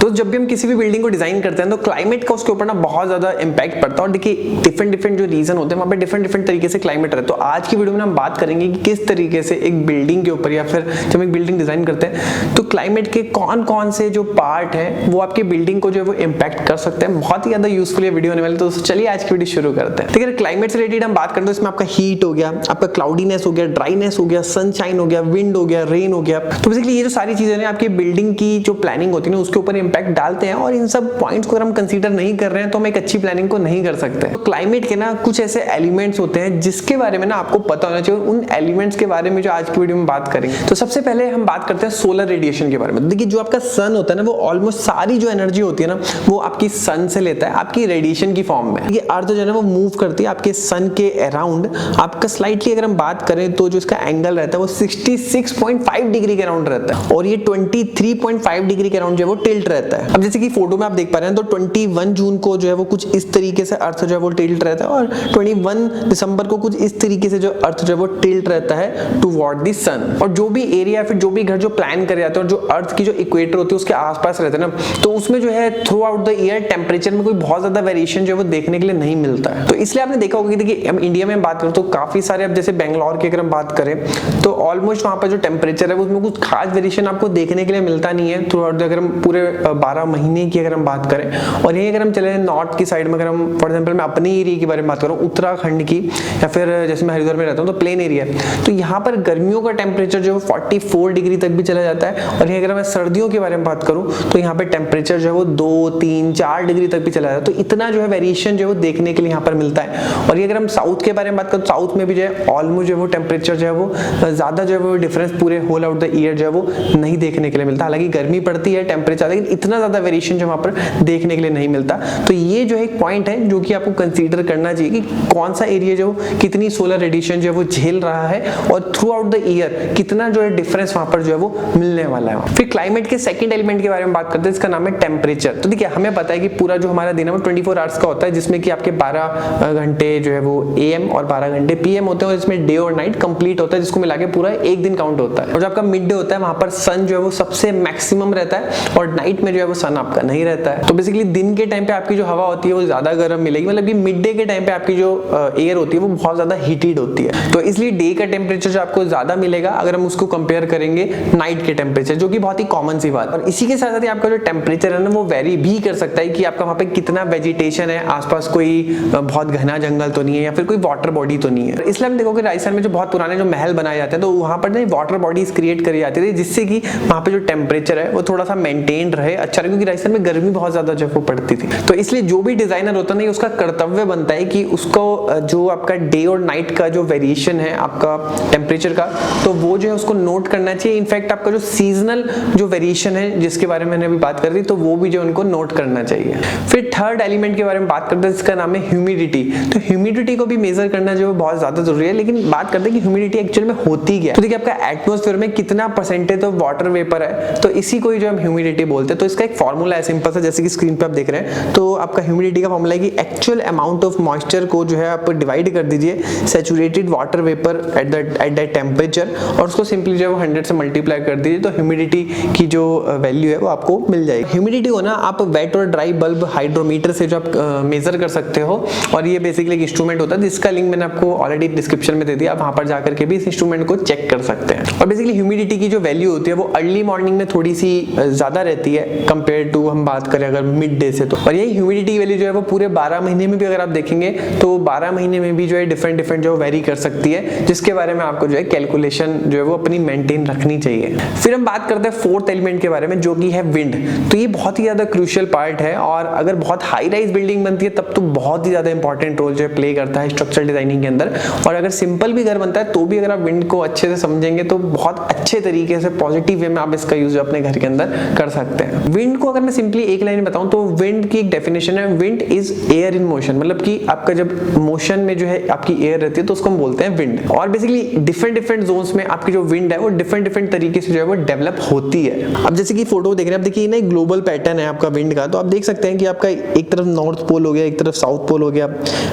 तो जब भी हम किसी भी बिल्डिंग को डिजाइन करते हैं तो क्लाइमेट का उसके ऊपर ना बहुत ज्यादा इंपैक्ट पड़ता है। और देखिए डिफरेंट जो रीजन होते हैं वहाँ पे डिफरेंट तरीके से क्लाइमेट रहता है। तो आज की वीडियो में हम बात करेंगे कि किस तरीके से एक बिल्डिंग के ऊपर या फिर जब एक बिल्डिंग डिजाइन करते हैं तो क्लाइमेट के कौन से जो पार्ट है वो आपकी बिल्डिंग को जो है वो इंपैक्ट कर सकते हैं। बहुत ही ज्यादा यूजफुल ये वीडियो होने वाली है। तो चलिए आज की वीडियो शुरू करते हैं। ठीक है, क्लाइमेट से रिलेटेड हम बात करते हैं तो इसमें आपका हीट हो गया, आपका क्लाउडीनेस हो गया, ड्राइनेस हो गया, सनशाइन हो गया, विंड हो गया, रेन हो गया। तो बेसिकली ये जो सारी चीजें हैं आपकी बिल्डिंग की जो प्लानिंग होती है ना उसके ऊपर इंपैक्ट डालते हैं। और इन सब पॉइंट्स को अगर हम कंसीडर नहीं कर रहे हैं तो हम एक अच्छी प्लानिंग को नहीं कर सकते। तो क्लाइमेट के ना कुछ ऐसे एलिमेंट्स होते हैं जिसके बारे में ना आपको पता होना चाहिए। उन एलिमेंट्स के बारे में जो आज की वीडियो में बात करेंगे। तो सबसे पहले हम बात करते हैं सोलर रेडिएशन के बारे में। देखिए जो आपका सन होता है ना वो ऑलमोस्ट सारी जो एनर्जी होती है ना वो आपकी सन से लेता है, आपकी रेडिएशन की फॉर्म में। ये अर्थ जो है ना वो मूव करती है आपके सन के अराउंड। आपका स्लाइटली अगर हम बात करें तो जो इसका एंगल रहता है वो 66.5 डिग्री के अराउंड रहता है और ये 23.5 डिग्री के अराउंड जो है वो टिल्ट रहता है। अब जैसे कि फोटो में आप देख पा रहे हैं तो 21 जून को जो है वो कुछ इस तरीके से अर्थ जो है वो टिल्ट रहता है और 21 दिसंबर को कुछ इस तरीके से जो अर्थ जो है वो टिल्ट रहता है टुवर्ड द सन। और जो भी एरिया फिर जो भी घर जो प्लान करे जाते हैं और जो अर्थ की जो इक्वेटर होती है उसके आसपास रहते हैं ना तो उसमें जो है through out the year temperature में कोई बहुत ज्यादा वेरिएशन जो है वो देखने के लिए नहीं मिलता है। तो इसलिए आपने देखा होगा कि देखिए हम इंडिया में बात करें तो काफी सारे, अब जैसे बेंगलोर की अगर हम बात करें तो ऑलमोस्ट वहां पर जो टेम्परेचर है उसमें कुछ खास वेरिएशन आपको देखने के लिए मिलता नहीं है थ्रू आउट। अगर हम पूरे 12 महीने की अगर हम बात करें और यही अगर हम चले नॉर्थ की साइड में, अगर हम फॉर एग्जांपल मैं अपने एरिया के बारे में बात करूं उत्तराखंड की या फिर जैसे मैं हरिद्वार में रहता हूं तो प्लेन एरिया तो यहाँ पर गर्मियों का टेम्परेचर जो है 44 डिग्री तक भी चला जाता है। और यही अगर मैं सर्दियों के बारे में बात करूं तो यहाँ पे टेम्परेचर जो है वो 2, 3, 4 डिग्री तक भी चला जाता है। तो इतना जो है वेरिएशन जो है वो देखने के लिए यहाँ पर मिलता है। और ये अगर हम साउथ के बारे में बात करें तो साउथ में भी जो है ऑलमोस्ट जो है वो टेम्परेचर जो है वो ज्यादा जो है वो डिफरेंस पूरे होल आउट द ईयर जो है वो नहीं देखने के लिए मिलता। हालांकि गर्मी पड़ती है टेम्परेचर लेकिन इतना ज्यादा वेरिएशन जो वहां पर देखने के लिए नहीं मिलता। तो ये जो एक पॉइंट है जो कि आपको कंसीडर करना चाहिए कि कौन सा एरिया जो कितनी सोलर रेडिएशन जो है वो झेल रहा है और थ्रू आउट द ईयर कितना जो है डिफरेंस वहां पर जो है वो मिलने वाला है। फिर क्लाइमेट के सेकंड एलिमेंट के बारे में बात करते हैं, इसका नाम है टेम्परेचर। तो देखिए हमें पता है कि पूरा जो हमारा दिन है वो 24 आवर्स का होता है जिसमें कि आपके 12 घंटे जो है वो AM और 12 घंटे PM होते हैं और इसमें डे और नाइट कंप्लीट होता है जिसको मिला के पूरा एक दिन काउंट होता है। और जो आपका मिड डे होता है वहां पर सन जो है वो सबसे मैक्सिमम रहता है और नाइट में जो है वो सन आपका नहीं रहता है। तो बेसिकली दिन के टाइम पे आपकी जो हवा होती है वो ज्यादा गर्म मिलेगी, मतलब कि मिड डे के टाइम पे आपकी जो एयर होती है वो बहुत ज्यादा हीटेड होती है। तो इसलिए डे का टेम्परेचर जो आपको ज्यादा मिलेगा अगर हम उसको कंपेयर करेंगे नाइट के टेम्परेचर, जो कि बहुत ही कॉमन सी बात। और इसी के साथ साथ आपका जो टेम्परेचर है ना वो वेरी भी कर सकता है कि आपका वहां पे कितना वेजिटेशन है, आसपास कोई बहुत घना जंगल तो नहीं है या फिर कोई वाटर बॉडी तो नहीं है। इसलिए हम देखोगे राजस्थान में जो बहुत पुराने जो महल बनाए जाते हैं तो वहां पर ना वाटर बॉडीज क्रिएट करी जाती थी जिससे कि वहां पे जो टेम्परेचर है वो थोड़ा सा मेंटेन रहे, अच्छा रहे, क्योंकि राजस्थान में गर्मी बहुत ज्यादा जो पड़ती थी। तो इसलिए जो भी डिजाइनर होता है उसका कर्तव्य बनता है कि उसको जो आपका डे और नाइट का जो वेरिएशन है आपका टेम्परेचर का तो वो जो है उसको नोट करना चाहिए। इनफैक्ट आपका जो सीजनल जो वेरिएशन है जिसके बारे में मैंने अभी बात कर दी तो वो भी जो उनको नोट करना चाहिए। फिर थर्ड एलिमेंट के बारे में बात करते हैं जिसका नाम है ह्यूमिडिटी। तो ह्यूमिडिटी को भी मेजर करना जो बहुत ज्यादा जरूरी है। लेकिन बात करते हैं कि ह्यूमिडिटी एक्चुअल में होती क्या है। तो देखिए आपका एटमॉस्फेयर में कितना परसेंटेज ऑफ वाटर वेपर है तो इसी को ही जो हम ह्यूमिडिटी बोलते हैं। तो इसका एक फॉर्मूला है सिंपल सा, जैसे कि स्क्रीन पे आप देख रहे हैं। तो आपका ह्यूमिडिटी का फॉर्मूला है कि एक्चुअल अमाउंट ऑफ मॉइस्चर को जो है आप डिवाइड कर दीजिए saturated water vapour at that temperature और उसको सिंपली जो है 100 से मल्टीप्लाई कर दीजिए तो ह्यूमिडिटी की जो वैल्यू है वो आपको मिल जाएगी। ह्यूमिडिटी को ना आप वेट और ड्राई बल्ब हाइड्रोमीटर से जो आप मेजर कर सकते हो और ये बेसिकली एक इंस्ट्रूमेंट होता है जिसका लिंक मैंने आपको ऑलरेडी डिस्क्रिप्शन में दे दिया। आप वहां पर जाकर के भी इस इंस्ट्रूमेंट को चेक कर सकते हैं। और बेसिकली ह्यूमिडिटी की जो वैल्यू होती है वो अर्ली मॉर्निंग में थोड़ी सी ज्यादा रहती है कंपेयर टू हम बात करें अगर मिड डे से। तो और यही ह्यूमिडिटी वैल्यू जो है वो पूरे 12 महीने में भी अगर आप देखेंगे तो 12 महीने में भी जो है डिफरेंट जो वेरी कर सकती है, जिसके बारे में आपको जो है कैलकुलेशन जो है वो अपनी मेंटेन रखनी चाहिए। फिर हम बात करते हैं फोर्थ एलिमेंट के बारे में जो कि है विंड। तो ये बहुत ही ज्यादा क्रूशियल पार्ट है और अगर बहुत हाई राइज बिल्डिंग बनती है तब तो बहुत ही ज्यादा इंपॉर्टेंट रोल जो है प्ले करता है स्ट्रक्चर डिजाइनिंग के अंदर। और अगर सिंपल भी घर बनता है तो भी अगर आप विंड को अच्छे से समझेंगे तो बहुत अच्छे तरीके से पॉजिटिव वे में आप इसका यूज अपने घर के अंदर कर सकते हैं। विंड को अगर मैं सिंपली एक लाइन में बताऊं तो विंड की एक डेफिनेशन है, wind is air in motion, मतलब कि आपका जब मोशन में जो है आपकी एयर रहती है तो उसको हम बोलते हैं विंड। और बेसिकली डिफरेंट जोन्स में आपकी जो विंड है वो डिफरेंट तरीके से जो है वो डेवलप होती है। अब जैसे कि फोटो देख रहे हैं आप, देखिए ना एक ग्लोबल पैटर्न है आपका विंड का। तो आप देख सकते हैं कि आपका एक तरफ नॉर्थ पोल हो गया, एक तरफ साउथ पोल हो गया,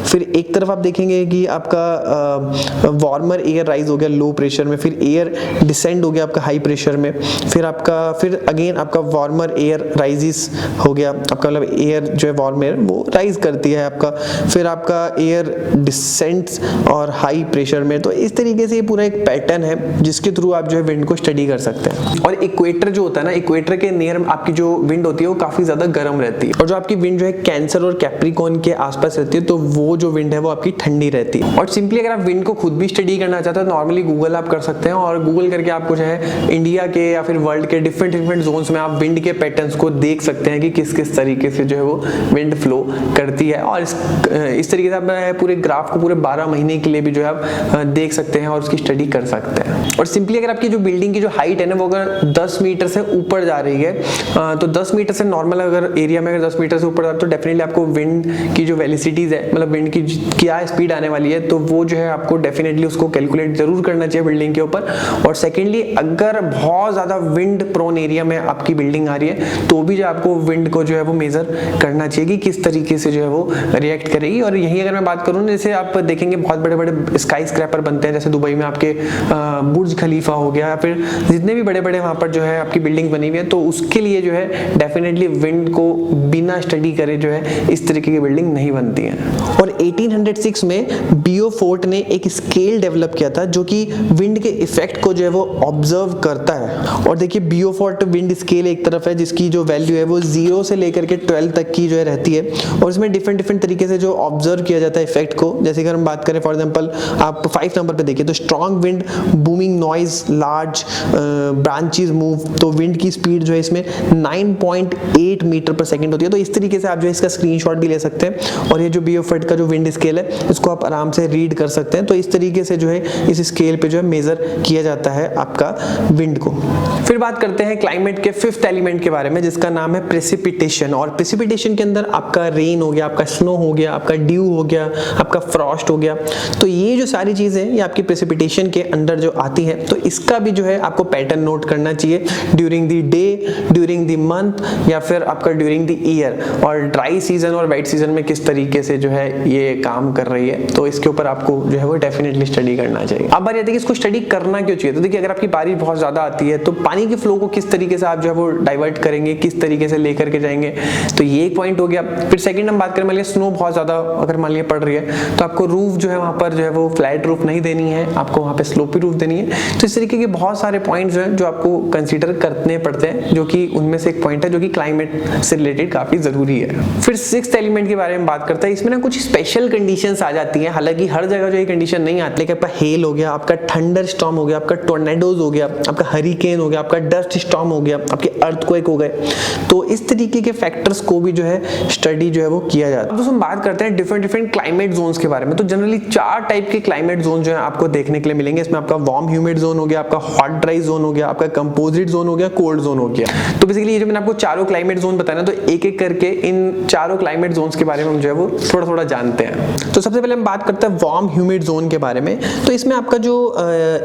फिर एक तरफ आप देखेंगे कि आपका वार्मर एयर राइज हो गया लो प्रेशर में, फिर एयर डिसेंड हो गया आपका हाई प्रेशर में, फिर अगेन आपका वार्मर एयर राइजिस हो गया आपका, मतलब एयर जो है वार्म एयर वो राइज करती है आपका, फिर आपका एयर डिसेंट्स और हाई प्रेशर में। तो इस तरीके से ये पूरा एक पैटर्न है जिसके थ्रू आप जो है विंड को स्टडी कर सकते हैं। और इक्वेटर जो होता है ना, इक्वेटर के नियर आपकी जो विंड होती है वो काफी ज्यादा गर्म रहती है, और जो आपकी विंड जो है कैंसर और कैप्रिकॉर्न के आसपास रहती है तो वो जो विंड है वो आपकी ठंडी रहती है। और सिंपली अगर आप विंड को खुद भी स्टडी करना चाहते हैं तो नॉर्मली गूगल आप कर सकते हैं, और गूगल करके आपको जो है इंडिया के या फिर वर्ल्ड के डिफरेंट जोन्स में आप विंड के पैटर्न्स को देख सकते हैं कि किस किस तरीके से जो है वो विंड फ्लो करती है। और इस तरीके से आप पूरे ग्राफ को पूरे 12 महीने के लिए भी जो है आप देख सकते हैं और उसकी स्टडी कर सकते हैं। और सिंपली अगर आपकी जो बिल्डिंग की जो हाइट है ना वो अगर 10 मीटर से ऊपर जा रही है तो 10 मीटर से नॉर्मल अगर एरिया में अगर 10 मीटर से ऊपर जाए तो डेफिनेटली आपको विंड की जो वेलोसिटीज है, मतलब विंड की क्या स्पीड आने वाली है, तो वो जो है आपको डेफिनेटली उसको कैलकुलेट जरूर करना चाहिए बिल्डिंग के ऊपर। और सेकेंडली अगर बहुत ज्यादा विंड प्रोन एरिया में आपकी बिल्डिंग आ रही है तो भी जो आपको विंड को जो है वो मेजर करना चाहिए कि किस तरीके से जो है वो रिएक्ट करेगी। और यही अगर मैं बात करूँ, जैसे आप देखेंगे बहुत बड़े बड़े स्काई स्क्रैपर बनते हैं, जैसे दुबई में आपके बुर्ज खलीफा हो गया, या फिर जितने भी बड़े बड़े वहां पर जो है आपकी बिल्डिंग बनी हुई है, तो उसके लिए जो है डेफिनेटली विंड को बिना स्टडी करे जो है इस तरीके की बिल्डिंग नहीं बनती है। और 1806 में बियोफोर्ट ने एक स्केल डेवलप किया था जो कि विंड के इफेक्ट को जो है वो ऑब्जर्व करता है। और देखिए बियोफोर्ट विंड स्केल एक तरफ है जिसकी जो वैल्यू है वो 0 से लेकर के 12 तक की जो है रहती है, और इसमें डिफरेंट तरीके से जो ऑब्जर्व किया जाता है इफेक्ट को। जैसे अगर हम बात करें फॉर एग्जांपल आप 5 नंबर पे देखिए तो strong wind, booming noise, large branches move, तो विंड की स्पीड जो है इसमें 9.8 मीटर पर सेकंड होती है। तो इस तरीके से आप जो है इसका स्क्रीनशॉट भी ले सकते हैं, और ये जो बियोफोर्ट का जो विंड स्केल है इसको आप आराम से रीड कर सकते हैं। तो इस तरीके से जो है इस स्केल पे जो है मेजर किया जाता है आपका विंड को। फिर बात करते हैं क्लाइमेट के 5th एलिमेंट के बारे में जिसका नाम है प्रेसिपिटेशन। और प्रेसिपिटेशन के अंदर आपका रेन हो गया, आपका स्नो हो गया, आपका ड्यू हो गया, आपका फ्रॉस्ट हो गया। तो ये जो सारी चीजें ये आपकी प्रेसिपिटेशन के अंडर जो आती है, तो इसका भी जो है आपको पैटर्न नोट करना चाहिए during the day, during the month, या फिर आपका ड्यूरिंग द ईयर। और ड्राई सीजन और वेट सीजन में किस तरीके से जो है ये काम कर रही है, तो इसके ऊपर आपको जो है वो डेफिनेटली स्टडी करना चाहिए। अब बात ये है कि इसको स्टडी करना क्यों चाहिए। तो देखिए अगर आपकी बारिश बहुत ज्यादा आती है तो पानी के फ्लो को किस तरीके से आप जो है वो डाइवर्ट करेंगे, किस तरीके से लेकर के जाएंगे, तो ये एक पॉइंट हो गया। फिर सेकंड हम बात करें, मान लिया स्नो बहुत ज्यादा अगर मान लिया पड़ रही है तो आपको रूफ जो है वहां पर जो है वो फ्लैट रूफ नहीं देनी है, आपको वहां पे स्लोपी रूफ देनी है। तो इस तरीके के बहुत सारे पॉइंट्स जो है जो आपको कंसीडर करने पड़ते हैं, जो कि उनमें से एक पॉइंट है जो कि क्लाइमेट से रिलेटेड काफी जरूरी है। फिर 6th एलिमेंट के बारे में बात करते हैं। इसमें ना कुछ स्पेशल कंडीशंस आ जाती हैं, हालांकि हर जगह जो ये कंडीशन नहीं आती, लेकिन आपका हेल हो गया, आपका थंडर स्टॉर्म हो गया, आपका टोर्नेडोज हो गया, आपका हरिकेन हो गया, आपका डस्ट स्टॉर्म हो गया, आपके अर्थक्वेक हो गए। तो इस तरीके के फैक्टर्स को भी जो है स्टडी जो है वो किया जाता है। अब दोस्तों हम बात करते हैं डिफरेंट क्लाइमेट जोन्स के बारे में। तो जनरली 4 टाइप के क्लाइमेट जोन जो है आपको देखने के लिए मिलेंगे। इसमें आपका वार्म ह्यूमिड जोन हो गया, आपका हॉट ड्राई जोन हो गया, आपका कंपोजिट जोन हो गया, कोल्ड जोन हो गया। तो बेसिकली ये जो मैंने आपको चारों क्लाइमेट जोन बताया ना, तो एक एक करके इन चारों क्लाइमेट जोन्स के बारे में हम जो है वो थोड़ा जानते हैं। तो सबसे पहले हम बात करते हैं वार्म ह्यूमिड जोन के बारे में। तो इसमें आपका जो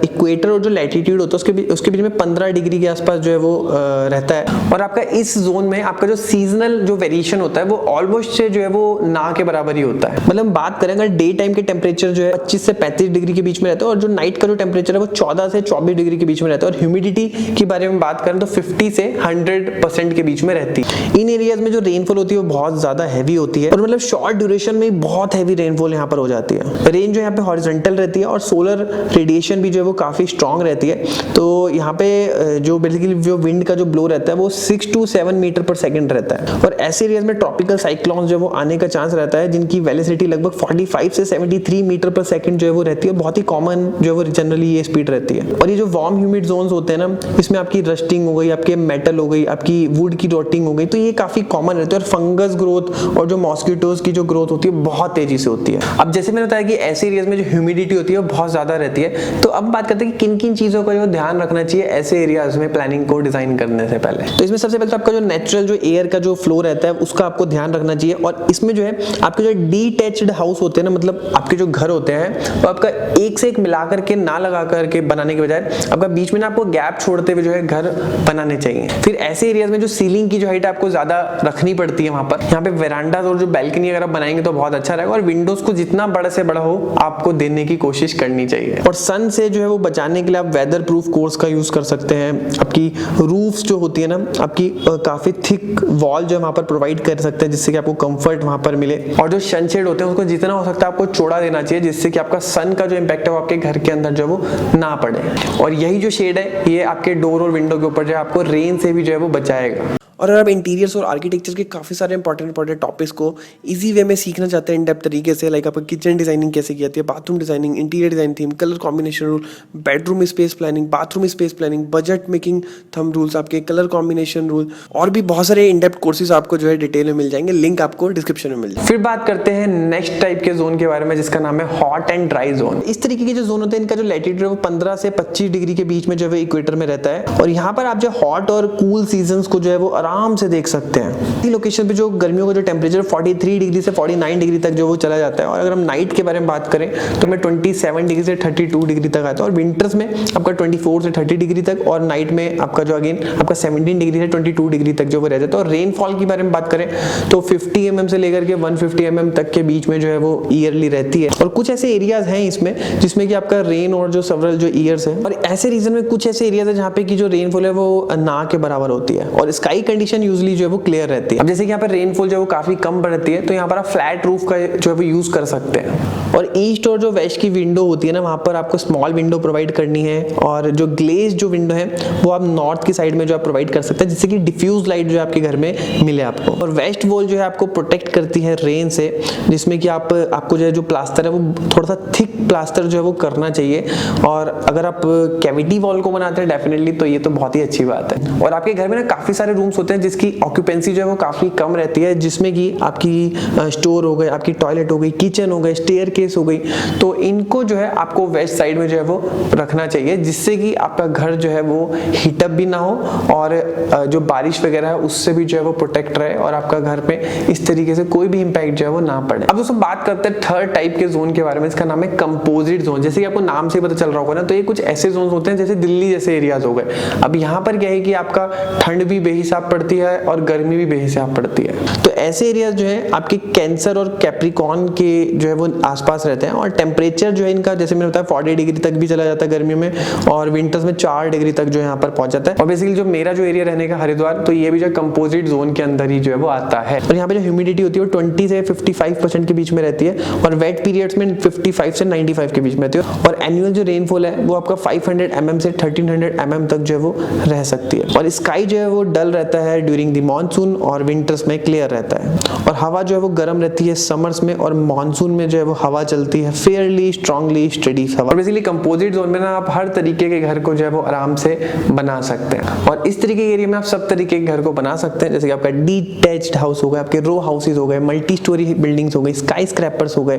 इक्वेटर और जो लैटिट्यूड होता है उसके बीच में 15 डिग्री के आसपास जो है वो रहता है। और आपका इस जोन में आपका जो सीजनल जो वेरिएशन होता है वो ऑलमोस्ट से जो है वो ना के बराबर ही होता है। मतलब बात करें अगर डे टाइम के टेम्परेचर जो है 25 से 35 डिग्री के बीच में रहता है, और जो नाइट का जो टेम्परेचर है वो 14 से 24 डिग्री के बीच में रहता है। और ह्यूमिडिटी के बारे में बात करें तो 50 से 100% के बीच में रहती है। इन एरियाज में जो रेनफॉल होती है वो बहुत ज्यादा हैवी होती है, और मतलब शॉर्ट ड्यूरेशन में बहुत हैवी रेनफॉल यहाँ पर हो जाती है। रेन जो यहाँ पे हॉरिजॉन्टल रहती है, और सोलर रेडिएशन भी जो है वो काफी स्ट्रॉन्ग रहती है। तो यहाँ पे जो बेसिकली जो विंड का जो ब्लो रहता है वो 6 to 7 मीटर पर सेकंड रहता है। और ऐसे एरियाज में ट्रॉपिकल साइक्लोन्स जो है वो आने का चांस रहता है, जिनकी वेलोसिटी लगभग 45 से 73 मीटर पर सेकंड जो है वो रहती है। बहुत ही कॉमन जो है वो जनरली ये स्पीड रहती है। और ये जो वार्म ह्यूमिड जोन्स होते हैं ना, इसमें आपकी रस्टिंग हो गई, आपके मेटल हो गई, आपकी वुड की रोटिंग हो गई, तो ये काफी कॉमन रहती है। और फंगस ग्रोथ और जो मॉस्किटोज की जो ग्रोथ होती है बहुत तेजी से होती है। अब जैसे मैंने बताया कि ऐसे एरियाज में जो ह्यूमिडिटी होती है वो बहुत ज्यादा रहती है। तो अब बात करते हैं कि किन किन चीजों का जो ध्यान रखना चाहिए ऐसे एरियाज में प्लानिंग को डिजाइन करने से पहले। तो इसमें सबसे पहले तो आपका जो नेचुरल जो एयर का जो फ्लो रहता है उसका आपको ध्यान रखना चाहिए। और इसमें जो है आपके जो डीटैच्ड हाउस होते हैं ना, मतलब आपके जो घर होते हैं तो आपका एक से एक मिला करके ना लगा करके बनाने के बजाय आपका बीच में ना आपको गैप छोड़ते हुए जो है घर बनाने चाहिए। फिर ऐसे एरियाज में जो सीलिंग की जो हाइट आपको ज्यादा रखनी पड़ती है, वहां पर यहाँ पे वेरांडाज और जो बैल्कनी अगर आप बनाएंगे तो बहुत अच्छा रहेगा। और विंडोज को जितना बड़ा से बड़ा हो आपको देने की कोशिश करनी चाहिए। और सन से जो है वो बचाने के लिए आप वेदर प्रूफ कोर्स का यूज कर सकते हैं। आपकी रूफ्स जो होती है ना, आपकी काफी थिक वॉल जो वहां पर प्रोवाइड कर सकते हैं, जिससे कि आपको कंफर्ट वहां पर मिले। और जो सनशेड होते हैं उसको जितना हो सकता है आपको चौड़ा देना चाहिए, जिससे कि आपका सन का जो इम्पैक्ट है वो आपके घर के अंदर जो वो ना पड़े। और यही जो शेड है ये आपके डोर और विंडो के ऊपर जो है आपको रेन से भी जो है वो बचाएगा। और अगर आप इंटीरियर्स और आर्किटेक्चर के काफ़ी सारे इंपॉर्टेंट टॉपिक्स को इजी वे में सीखना चाहते हैं इन डेप्थ तरीके से, लाइक आपका किचन डिजाइनिंग कैसे की जाती है, bathroom designing, interior design theme, colour combination rule, bedroom space planning, bathroom space planning, budget making thumb rules, आपके कलर कॉम्बिनेशन रूल, और भी बहुत सारे इन डेप्थ कोर्सेज आपको जो है डिटेल में मिल जाएंगे। लिंक आपको डिस्क्रिप्शन में मिल जाएगा। फिर बात करते हैं नेक्स्ट टाइप के जोन के बारे में, जिसका नाम है हॉट एंड ड्राई जोन। इस तरीके के जो जोन होते हैं इनका जो लैटिट्यूड है वो 15 से 25 डिग्री के बीच में जो है इक्वेटर में रहता है। और यहाँ पर आप जो हॉट और कूल सीजन को जो है वो आराम से देख सकते हैं। लोकेशन पे जो गर्मियों का जो टेम्परेचर 43 डिग्री से 49 डिग्री तक जो वो चला जाता है। और अगर हम नाइट के बारे में बात करें तो मैं 27 डिग्री से 32 डिग्री तक आता है। और विंटर्स में आपका 24 से 30 डिग्री तक, और नाइट में आपका जो अगेन आपका 17 डिग्री से 22 डिग्री तक जो वो रह जाता है। और रेनफॉल के बारे में बात करें तो 50 mm से लेकर के 150 mm तक के बीच में जो है वो ईयरली रहती है। और कुछ ऐसे एरियाज हैं इसमें जिसमें कि आपका रेन और जो सेवरल जो ईयर्स है, और ऐसे रीजन में कुछ ऐसे एरियाज है जहाँ पे की जो रेनफॉल है वो ना के बराबर होती है। और स्काई कंडीशन यूजुअली जो है वो क्लियर रहती है। अब जैसे कि यहाँ पर रेनफॉल जो है वो काफी कम रहती है, तो यहाँ पर आप फ्लैट रूफ का जो है वो यूज कर सकते हैं। और ईस्ट और जो वेस्ट की विंडो होती है ना, वहां पर आपको स्मॉल विंडो प्रोवाइड करनी है। और जो ग्लेज जो विंडो है वो आप नॉर्थ की साइड में जो आप प्रोवाइड कर सकते हैं, जिससे कि डिफ्यूज लाइट जो है आपके घर में मिले आपको। और वेस्ट वॉल जो है आपको प्रोटेक्ट करती है रेन से, जिसमें कि आपको जो है जो प्लास्टर है वो थोड़ा सा थिक प्लास्टर जो है वो करना चाहिए। और अगर आप कैविटी वॉल को बनाते हैं डेफिनेटली तो ये तो बहुत ही अच्छी बात है। और आपके घर में ना काफी सारे रूम्स होते हैं जिसकी ऑक्यूपेंसी जो है वो काफी कम रहती है, जिसमें कि आपकी स्टोर हो गए, आपकी टॉयलेट हो गई, किचन हो गए, स्टेयर केस हो गई, तो इनको जो है आपको वेस्ट साइड में जो है वो रखना चाहिए, जिससे कि आपका घर जो है वो हीटअप भी ना हो और जो बारिश वगैरह है उससे भी जो है वो प्रोटेक्ट रहे, और आपका घर पे इस तरीके से कोई भी इंपैक्ट जो है वो ना पड़े। अब दोस्तों बात करते हैं थर्ड टाइप के जोन के बारे में, इसका नाम है कंपोजिट जोन। जैसे कि आपको नाम से पता चल रहा होगा ना, तो ये कुछ ऐसे जोन होते हैं जैसे दिल्ली जैसे एरियाज हो गए। अब यहाँ पर क्या है कि आपका ठंड भी बेहिसाब पड़ती है और गर्मी भी बेहिसाब पड़ती है। तो ऐसे एरियाज जो है आपके कैंसर और कैप्रिकॉर्न के जो है वो आसपास रहते हैं। और टेम्परेचर जो है इनका जैसे मैंने बताया 40 डिग्री तक भी चला जाता है गर्मियों में, और विंटर्स में 4 डिग्री तक जो यहाँ पर पहुंच जाता है। और बेसिकली जो मेरा जो एरिया रहने का हरिद्वार, तो ये भी जो कंपोजिट जोन के अंदर ही जो है वो आता है। और यहाँ पे जो ह्यूमिडिटी होती है वो 20 से 55% के बीच में रहती है, और वेट पीरियड्स में 55 से 95 के बीच में रहती है। और एनुअल जो रेनफॉल है वो आपका 500 mm से 1300 mm तक जो है वो रह सकती है। और स्काई जो है वो डल रहता है ड्यूरिंग द मॉनसून, और विंटर्स में क्लियर रहता है। और हवा जो है वो गर्म रहती है समर्स में, और मॉनसून में जो है वो हवा चलती है फेयरली स्ट्रांगली स्टेडी हवा। और बेसिकली कंपोजिट जोन में ना आप हर तरीके के घर को जो है वो आराम से बना सकते हैं। और इस तरीके के एरिया में आप सब तरीके के घर को बना सकते हैं, जैसे कि आपका डिटैच्ड हाउस हो गए, आपके रो हाउसेज हो गए, मल्टी स्टोरी बिल्डिंग्स हो गई, स्काई स्क्रैपर्स हो गए।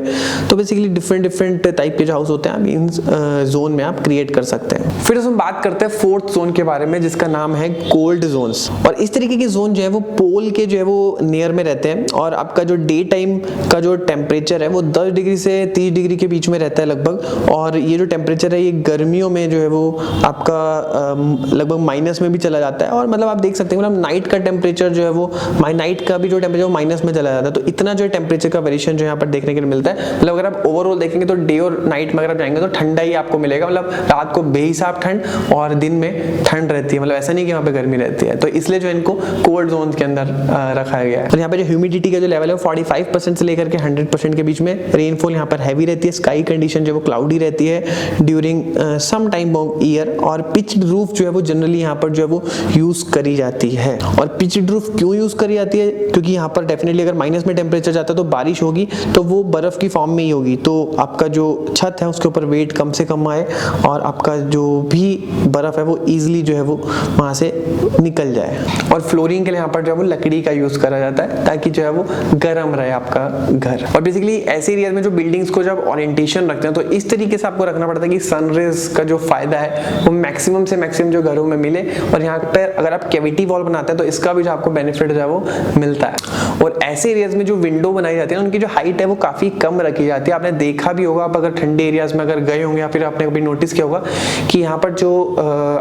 तो बेसिकली डिफरेंट टाइप के जो हाउस होते हैं आप इन जोन में आप क्रिएट कर सकते हैं। फिर हम बात करते हैं फोर्थ जोन के बारे में, जिसका नाम है कोल्ड जोन्स। और इस तरीके के जोन जो है वो पोल के जो है वो नियर में रहते हैं, और आपका जो डे टाइम का जो टेम्परेचर है वो 10 डिग्री से 30 डिग्री के बीच में रहता है लगभग। और ये जो टेम्परेचर है ये गर्मियों में जो है वो आपका लगभग माइनस में भी चला जाता है। और मतलब आप देख सकते हैं मतलब नाइट का टेम्परेचर जो है वो नाइट का भी जो टेम्परेचर माइनस में चला जाता है। तो इतना जो टेम्परेचर का वेरिएशन जो यहाँ पर देखने के लिए मिलता है। मतलब अगर आप ओवरऑल देखेंगे तो डे और नाइट में अगर आप जाएंगे तो ठंडा ही आपको मिलेगा। मतलब रात को बेहिसाब ठंड और दिन में ठंड रहती है, मतलब ऐसा नहीं कि वहाँ पे गर्मी रहती है। तो इसलिए जो इनको कोल्ड जोन के अंदर रखा गया है। और यहाँ पे जो ह्यूमिडिटी का जो लेवल है वो 45% से लेकर के 100% के बीच में। रेनफॉल यहाँ पर हैवी रहती है, स्काई कंडीशन जो वो क्लाउडी रहती है during some time of year. और पिच्ड रूफ जो है वो जनरली यहाँ पर जो है वो यूज करी जाती है। और पिच्ड रूफ क्यों यूज करी जाती है? क्योंकि यहाँ पर डेफिनेटली अगर माइनस में टेम्परेचर जाता है तो बारिश होगी तो वो बर्फ की फॉर्म में ही होगी, तो आपका जो छत है उसके ऊपर वेट कम से कम आए और आपका जो भी बर्फ है वो इजीली जो है वो वहां से निकल जाए। और फ्लोरिंग के लिए यहाँ पर जो है वो लकड़ी का यूज करा जाता है ताकि जो है वो गर्म रहे आपका घर। और बेसिकली ऐसे एरिया में जो बिल्डिंग्स को जब ओरिएंटेशन रखते हैं तो इस तरीके से आपको रखना पड़ता है कि सनरेज का जो फायदा है वो मैक्सिमम से मैक्सिमम जो घरों में मिले। और यहाँ पर अगर आप कैविटी वॉल बनाते हैं तो इसका भी जो आपको बेनिफिट जो है वो मिलता है। और ऐसे एरियाज में जो विंडो बनाई जाती है उनकी जो हाइट है वो काफी कम रखी जाती है। आपने देखा भी होगा, आप अगर ठंडे एरियाज में अगर गए होंगे या फिर आपने कभी नोटिस किया होगा कि यहाँ पर जो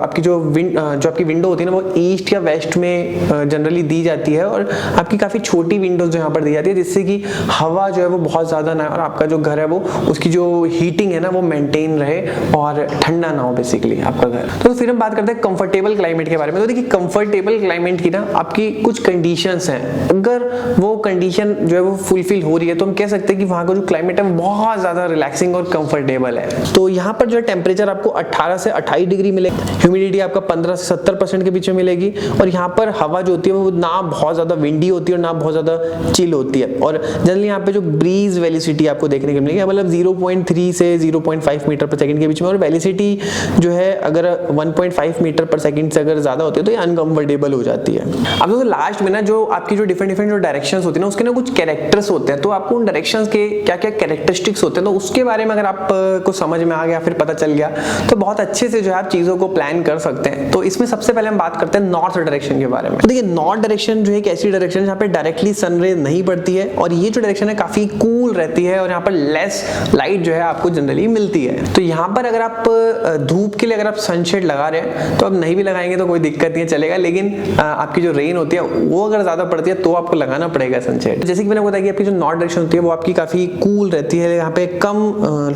आपकी जो आपकी विंडो होती है ना वो ईस्ट या वेस्ट में जनरली दी जाती है। और आपकी काफी छोटी विंडोज जो यहाँ पर दी जाती है जिससे कि हवा जो है वो बहुत ज्यादा ना, और आपका जो घर है वो उसकी जो हीटिंग है ना वो मेंटेन रहे और ठंडा ना हो बेसिकली आपका घर। तो फिर हम बात करते हैं कंफर्टेबल क्लाइमेट के बारे में। तो देखिए कंफर्टेबल क्लाइमेट की ना आपकी कुछ कंडीशंस हैं, अगर वो कंडीशन जो है वो फुलफिल हो रही है तो हम कह सकते हैं कि वहां का जो क्लाइमेट है बहुत ज्यादा रिलैक्सिंग और कंफर्टेबल है। तो यहाँ पर जो टेम्परेचर आपको 18 से 28 डिग्री मिलेगा, ह्यूमिडिटी आपका 15 से 70% के बीच में मिलेगी, और यहाँ पर हवा जो होती है वो ना बहुत ज्यादा विंडी होती है और ना बहुत ज्यादा चिल होती है। और जनरली यहाँ पे जो ब्रीज वेलोसिटी आपको देखने को मिलेगी मतलब 0.3 से 0.5 मीटर पर सेकंड के बीच में, और वेलोसिटी जो है अगर 1.5 मीटर पर सेकंड से अगर ज्यादा होती है तो ये अनकंफर्टेबल हो जाती है। अब दोस्तों लास्ट में ना जो आपकी जो डिफरेंट जो डायरेक्शंस होती है ना उसके ना कुछ कैरेक्टर्स होते हैं, तो आपको उन डायरेक्शंस के क्या क्या कैरेक्टरिस्टिक्स होते हैं तो उसके बारे में अगर आपको समझ में आ गया फिर पता चल गया तो बहुत अच्छे से जो है आप चीजों को प्लान कर सकते हैं। तो इसमें सबसे पहले हम बात करते हैं नॉर्थ डायरेक्शन के बारे में। तो देखिए नॉर्थ डायरेक्शन जो है एक ऐसी डायरेक्शन जहाँ पे डायरेक्टली सनरे नहीं पड़ती है, और ये जो डायरेक्शन है काफी कूल रहती है और यहाँ पर लेस लाइट जो है आपको जनरली मिलती है। तो यहाँ पर अगर आप धूप के लिए अगर आप सनशेड लगा रहे हैं तो अब नहीं भी लगाएंगे तो कोई दिक्कत नहीं चलेगा, लेकिन आपकी जो रेन होती है वो अगर ज्यादा पड़ती है तो आपको लगाना पड़ेगा सनशेड। जैसे कि मैंने बताया कि आपकी जो नॉर्थ डायरेक्शन होती है वो आपकी काफी कूल रहती है, यहाँ पे कम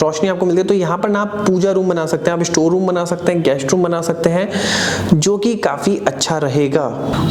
रोशनी आपको मिलती है। तो यहाँ पर ना आप पूजा रूम बना सकते हैं, आप स्टोर रूम बना सकते हैं, गेस्ट रूम बना सकते हैं, जो कि काफी अच्छा रहेगा।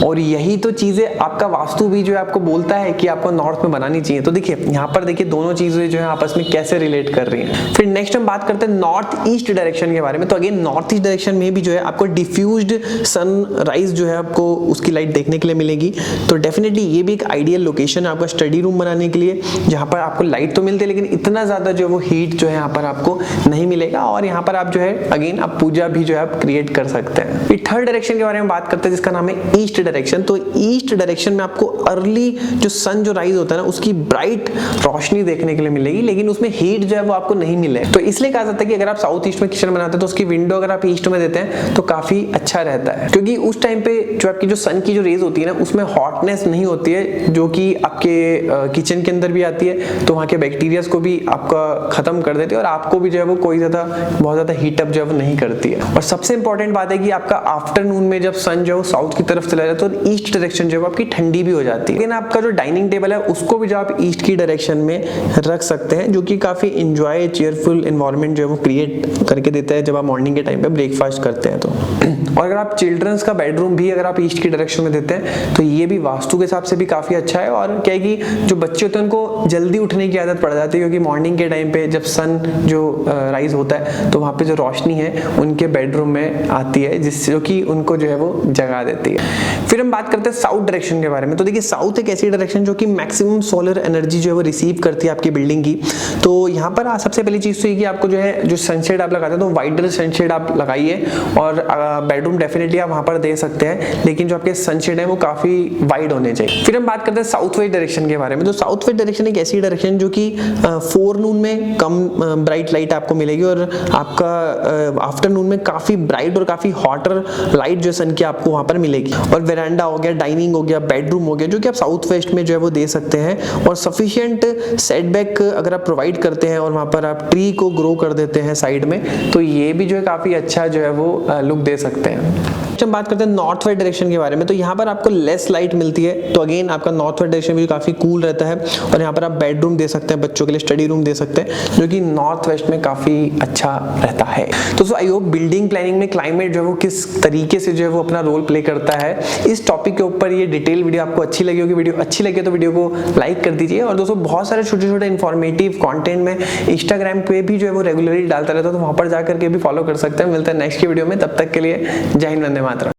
और यही तो चीजें आपका वास्तु भी जो है आपको बोलता है कि आपको नॉर्थ में बनानी चाहिए। तो देखिए यहाँ पर देखिए दोनों चीजें जो है आपस में कैसे रिलेट कर रही हैं। फिर नेक्स्ट हम बात करते हैं नॉर्थ ईस्ट डायरेक्शन के बारे में। तो अगेन नॉर्थ ईस्ट डायरेक्शन में भी जो है आपको डिफ्यूज्ड सनराइज जो है आपको उसकी लाइट देखने के लिए मिलेगी। तो डेफिनेटली ये भी एक आइडियल लोकेशन है आपका स्टडी रूम बनाने के लिए, जहां पर आपको लाइट तो मिलती है लेकिन इतना ज्यादा जो है वो हीट जो है यहाँ पर आपको नहीं मिलेगा, और यहाँ पर आप जो है अगेन आप पूजा भी जो है आप क्रिएट कर सकते हैं। फिर थर्ड डायरेक्शन के बारे में बात करते हैं जिसका नाम है ईस्ट डायरेक्शन। तो ईस्ट डायरेक्शन में आपको अर्ली जो सन जो राइज होता है ना उसकी ब्राइट रोशनी देखने के लिए मिलेगी, लेकिन उसमें हीट जो है वो आपको नहीं मिले। तो इसलिए कहा जाता है कि अगर आप साउथ ईस्ट में किचन बनाते हैं तो उसकी विंडो अगर आप ईस्ट में देते हैं तो काफी अच्छा रहता है, क्योंकि उस टाइम पे जो आपकी जो सन की जो रेज होती है ना उसमें हॉटनेस नहीं होती है जो कि आपके किचन के अंदर भी आती है, तो वहाँ के बैक्टीरियाज को भी आपका खत्म कर देती है और आपको भी जो है वो कोई बहुत ज्यादा हीटअप जो है वो नहीं करती है। और सबसे इंपॉर्टेंट बात है कि आपका आफ्टरनून में जब सन जो है साउथ की तरफ चला जाता है तो ईस्ट डायरेक्शन जो है आपकी ठंडी भी हो जाती है। लेकिन आपका जो डाइनिंग टेबल है उसको भी जो आप ईस्ट की डायरेक्शन में रख सकते हैं, जो कि काफी इंजॉय चेयरफुल एनवायरनमेंट जो है वो क्रिएट करके देता है जब आप मॉर्निंग के टाइम पे ब्रेकफास्ट करते हैं तो। और अगर आप चिल्ड्रंस का बेडरूम भी अगर आप ईस्ट की डायरेक्शन में देते हैं तो ये भी वास्तु के हिसाब से भी काफी अच्छा है। और क्या है कि जो बच्चे होते हैं उनको जल्दी उठने की आदत पड़ जाती है, क्योंकि मॉर्निंग के टाइम पे जब सन जो राइज होता है तो वहाँ पे जो रोशनी है उनके बेडरूम में आती है, जिससे कि उनको जो है वो जगा देती है। फिर हम बात करते हैं साउथ डायरेक्शन के बारे में। तो देखिए साउथ एक ऐसी डायरेक्शन जो कि मैक्सिमम सोलर एनर्जी जो है वो रिसीव करती है आपकी बिल्डिंग की। तो यहाँ पर सबसे पहली चीज तो ये कि आपको जो है जो सनशेड आप लगाते हैं तो वाइडर सनशेड आप लगाइए, और बेडरूम डेफिनेटली आप वहां पर दे सकते हैं, लेकिन जो आपके सनशेड है वो काफी वाइड होने चाहिए। फिर हम बात करते हैं साउथ वेस्ट डायरेक्शन के बारे में। तो साउथ वेस्ट डायरेक्शन एक ऐसी डायरेक्शन जो कि फोरनून में कम ब्राइट लाइट आपको मिलेगी, और आपका आफ्टरनून में काफी ब्राइट और काफी हॉटर लाइट जो सन की आपको वहां पर मिलेगी। और वेरांडा हो गया, डाइनिंग हो गया, बेडरूम हो गया, जो कि आप साउथ वेस्ट में जो है वो दे सकते हैं। और सफिशिएंट सेटबैक अगर आप प्रोवाइड करते हैं और वहां पर आप ट्री को ग्रो कर देते हैं साइड में, तो ये भी जो है काफी अच्छा जो है वो लुक दे सकते हैं। हम बात करते हैं नॉर्थ वेस्ट डायरेक्शन के बारे में। तो यहाँ पर आपको लेस लाइट मिलती है, तो अगेन आपका नॉर्थ वेस्ट डायरेक्शन भी काफी कूल रहता है, और यहाँ पर आप बेडरूम दे सकते हैं, बच्चों के लिए स्टडी रूम दे सकते हैं, जो कि नॉर्थ वेस्ट में काफी अच्छा रहता है। तो आई होप बिल्डिंग प्लानिंग में क्लाइमेट जो है वो किस तरीके से जो है वो अपना रोल प्ले करता है, इस टॉपिक के ऊपर ये डिटेल वीडियो आपको अच्छी लगी होगी। वीडियो अच्छी लगी तो वीडियो को लाइक कर दीजिए। और दोस्तों बहुत सारे छोटे छोटे इन्फॉर्मेटिव कंटेंट में इंस्टाग्राम पे भी जो है वो रेगुलरली डालता रहता है, तो वहां पर जाकर के भी फॉलो कर सकते हैं। मिलते हैं नेक्स्ट की वीडियो में, तब तक के लिए जय हिंद, वंदे मातरम।